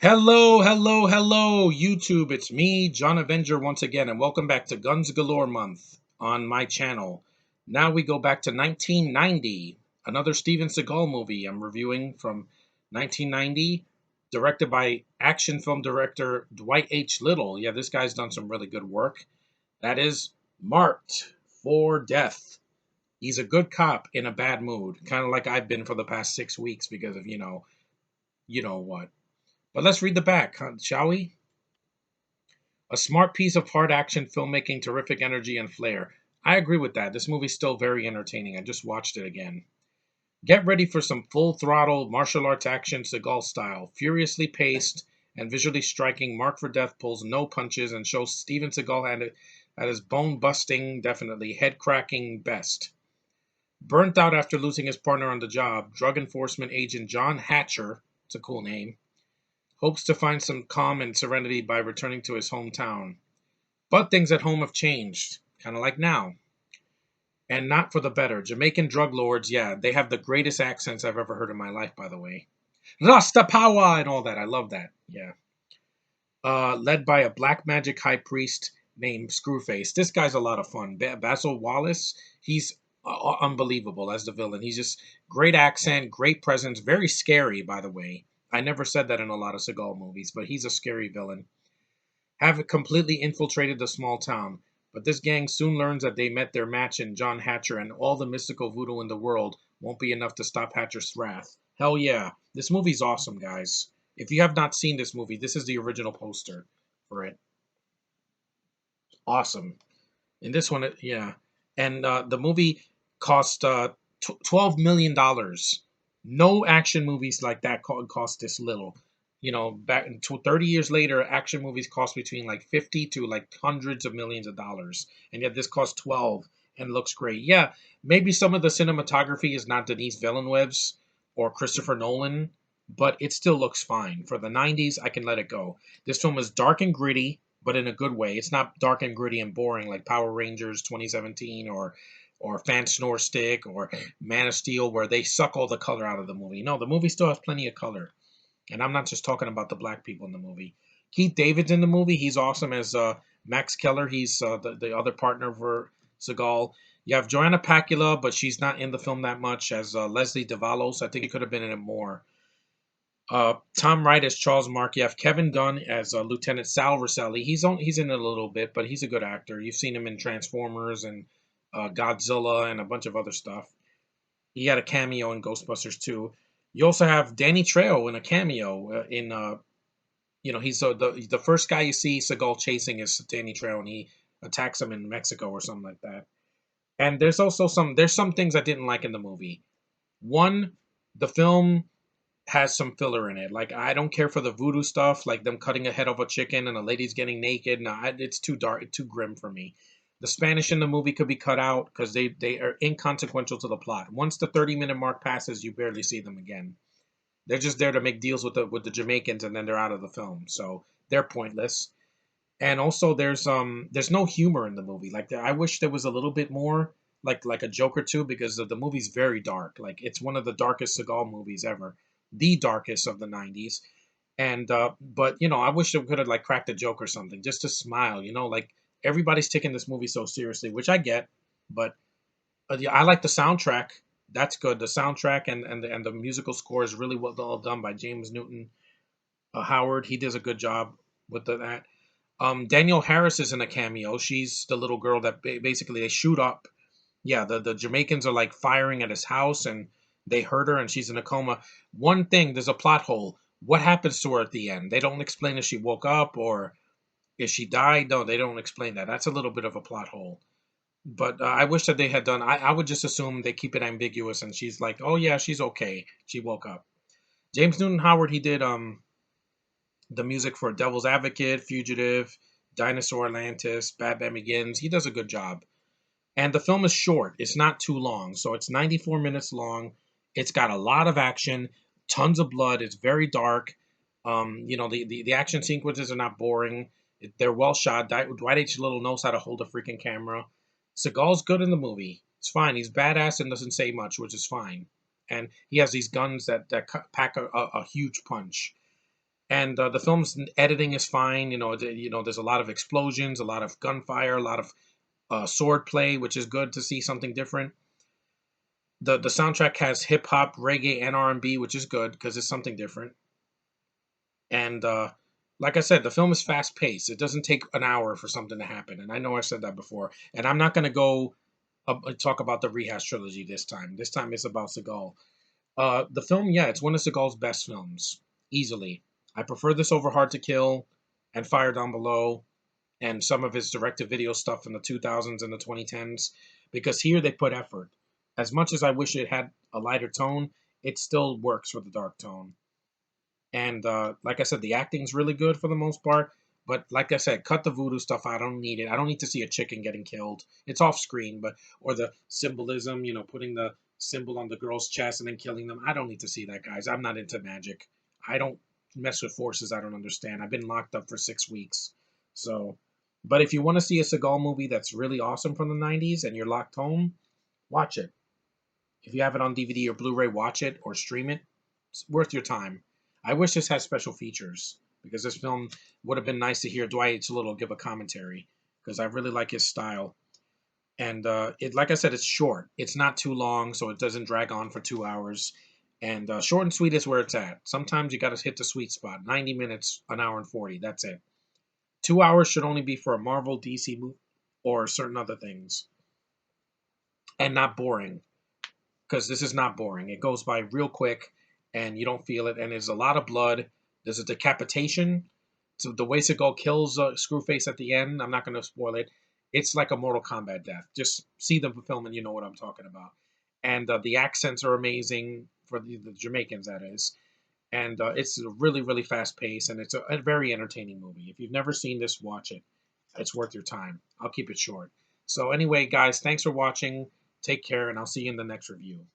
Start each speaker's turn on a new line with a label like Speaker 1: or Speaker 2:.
Speaker 1: Hello, hello, hello, YouTube. It's me, John Avenger, once again, and welcome back to Guns Galore Month on my channel. Now we go back to 1990, another Steven Seagal movie I'm reviewing from 1990, directed by action film director Dwight H. Little. Yeah, this guy's done some really good work. That is Marked for Death. He's a good cop in a bad mood, kind of like I've been for the past 6 weeks because of, you know what. But let's read the back, shall we? A smart piece of hard action filmmaking, terrific energy and flair. I agree with that. This movie's still very entertaining. I just watched it again. Get ready for some full throttle martial arts action Seagal style. Furiously paced and visually striking, Mark for Death pulls no punches and shows Steven Seagal at his bone busting, definitely head cracking best. Burnt out after losing his partner on the job, drug enforcement agent John Hatcher, it's a cool name, hopes to find some calm and serenity by returning to his hometown. But things at home have changed, kind of like now, and not for the better. Jamaican drug lords, yeah, they have the greatest accents I've ever heard in my life, by the way. Rasta power and all that. I love that. Yeah. Led by a black magic high priest named Screwface. This guy's a lot of fun. Basil Wallace, he's unbelievable as the villain. He's just great accent, great presence, very scary, by the way. I never said that in a lot of Seagal movies, but he's a scary villain. Have completely infiltrated the small town. But this gang soon learns that they met their match in John Hatcher, and all the mystical voodoo in the world won't be enough to stop Hatcher's wrath. Hell yeah. This movie's awesome, guys. If you have not seen this movie, this is the original poster for it. Awesome. In this one, yeah. And the movie cost $12 million. No action movies like that cost this little. Back in 30 years later, action movies cost between like 50 to like hundreds of millions of dollars, and yet this cost 12 and looks great. Yeah, maybe some of the cinematography is not Denis Villeneuve's or Christopher Nolan, but it still looks fine. For the 90s, I can let it go. This film is dark and gritty, but in a good way. It's not dark and gritty and boring like Power Rangers 2017 or Fan Snore Stick or Man of Steel, where they suck all the color out of the movie. No, the movie still has plenty of color. And I'm not just talking about the black people in the movie. Keith David's in the movie. He's awesome as Max Keller. He's the other partner for Seagal. You have Joanna Pacula, but she's not in the film that much as Leslie Davalos. I think he could have been in it more. Tom Wright as Charles Mark. You have Kevin Gunn as Lieutenant Sal Rosselli. He's in it a little bit, but he's a good actor. You've seen him in Transformers and Godzilla and a bunch of other stuff. He had a cameo in Ghostbusters too. You also have Danny Trejo in a cameo in he's the first guy you see Seagal chasing is Danny Trejo, and he attacks him in Mexico or something like that. And there's some things I didn't like in the movie. One, the film has some filler in it. Like, I don't care for the voodoo stuff, like them cutting a head off a chicken and a lady's getting naked. No, it's too dark, too grim for me. The Spanish in the movie could be cut out because they are inconsequential to the plot. Once the 30-minute mark passes, you barely see them again. They're just there to make deals with the Jamaicans, and then they're out of the film. So they're pointless. And also, there's no humor in the movie. Like, I wish there was a little bit more, like a joke or two, because the movie's very dark. Like, it's one of the darkest Seagal movies ever, the darkest of the '90s. And but I wish they could have like cracked a joke or something just to smile. Like everybody's taking this movie so seriously, which I get. But yeah, I like the soundtrack. That's good. The soundtrack and the musical score is really well done by James Newton Howard. He does a good job with that. Danielle Harris is in a cameo. She's the little girl that basically they shoot up. Yeah, the Jamaicans are like firing at his house and they hurt her and she's in a coma. One thing, there's a plot hole. What happens to her at the end? They don't explain if she woke up or if she died. No, they don't explain that. That's a little bit of a plot hole. But I wish that they had done. I would just assume they keep it ambiguous and she's like, oh yeah, she's okay. She woke up. James Newton Howard, he did the music for Devil's Advocate, Fugitive, Dinosaur Atlantis, Batman Begins. He does a good job. And the film is short. It's not too long. So it's 94 minutes long. It's got a lot of action, tons of blood. It's very dark. The action sequences are not boring. They're well shot. Dwight H. Little knows how to hold a freaking camera. Seagal's good in the movie. It's fine. He's badass and doesn't say much, which is fine. And he has these guns that pack a huge punch. And the film's editing is fine. There's a lot of explosions, a lot of gunfire, a lot of sword play, which is good to see something different. The soundtrack has hip hop, reggae, and R&B, which is good because it's something different. And like I said, the film is fast paced. It doesn't take an hour for something to happen. And I know I said that before. And I'm not going to go talk about the Rehash trilogy this time. This time it's about Seagal. The film, yeah, it's one of Seagal's best films, easily. I prefer this over Hard to Kill and Fire Down Below and some of his direct-to-video stuff in the 2000s and the 2010s, because here they put effort. As much as I wish it had a lighter tone, it still works for the dark tone. And like I said, the acting's really good for the most part. But like I said, cut the voodoo stuff. I don't need it. I don't need to see a chicken getting killed. It's off screen, but or the symbolism, putting the symbol on the girl's chest and then killing them. I don't need to see that, guys. I'm not into magic. I don't mess with forces I don't understand. I've been locked up for 6 weeks. So, but if you want to see a Seagal movie that's really awesome from the 90s and you're locked home, watch it. If you have it on DVD or Blu-ray, watch it or stream it. It's worth your time. I wish this had special features because this film would have been nice to hear Dwight Little give a commentary because I really like his style. And like I said, it's short. It's not too long, so it doesn't drag on for 2 hours. And short and sweet is where it's at. Sometimes you got to hit the sweet spot. 90 minutes, an hour and 40. That's it. 2 hours should only be for a Marvel, DC movie, or certain other things, and not boring. Because this is not boring. It goes by real quick, and you don't feel it. And there's a lot of blood. There's a decapitation. So the way Seagal kills Screwface at the end, I'm not going to spoil it. It's like a Mortal Kombat death. Just see the film and you know what I'm talking about. And the accents are amazing for the Jamaicans, that is. And it's really, really fast paced, and it's a very entertaining movie. If you've never seen this, watch it. It's worth your time. I'll keep it short. So anyway, guys, thanks for watching. Take care, and I'll see you in the next review.